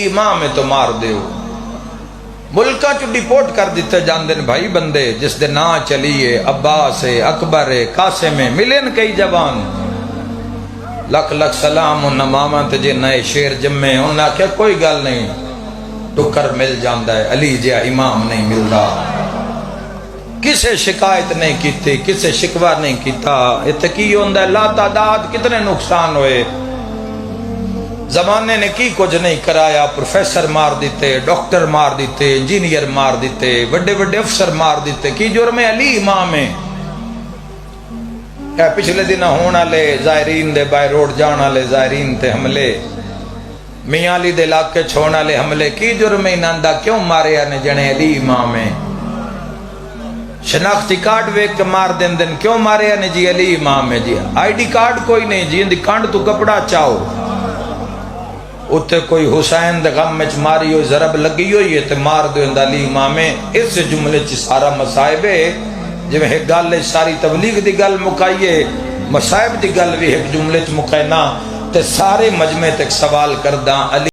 امام تو مار دیو ملکاں چ ڈپورٹ کر دیتے جاندے نے بھائی بندے جس دے نا چلیے عباس ہے اکبر ہے قاسم ہے ملن کئی جوان لکھ لکھ سلام ان ماما تے جے نئے شیر جمے انہوں نے آخیا کوئی گل نہیں ٹکر مل جاندا ہے علی جیا امام نہیں ملدا کسے شکایت نہیں کیتی کسے شکوہ نہیں کیتا اتکی ہوندا ہے لا تعداد کتنے نقصان ہوئے زمانے نے کی کچھ نہیں کرایا پروفیسر مار دیتے ڈاکٹر مار دیتے انجینئر مار دیتے بڑے بڑے افسر مار دیتے کی جرم علی امام ہے کیا پچھلے دن ہونا لے زائرین دے بائی روڈ جانا لے زائرین تے حملے میاں علی دے علاقے چھوڑنا لے حملے کی جرم انہاں کیوں مارے نے جنے علی امام ہے شناختی کارڈ ویک کے مار دن دن کیوں مارے نے جی علی امام ہے جی آئی ڈی کارڈ کوئی نہیں جی اندی کانڈ تو کپڑا چاہو اتے کوئی حسین دے غم میں ماری ہوئی ضرب لگی ہوئی ہے تے مار دو اندہ علی امام ہے اس جملے چی سارا مصائب ہے جو ایک گل ساری تبلیغ دی گل مکائیے مصائب دی گل بھی ایک جملے چ مکائنا تے سارے مجمع تک سوال کردہ علی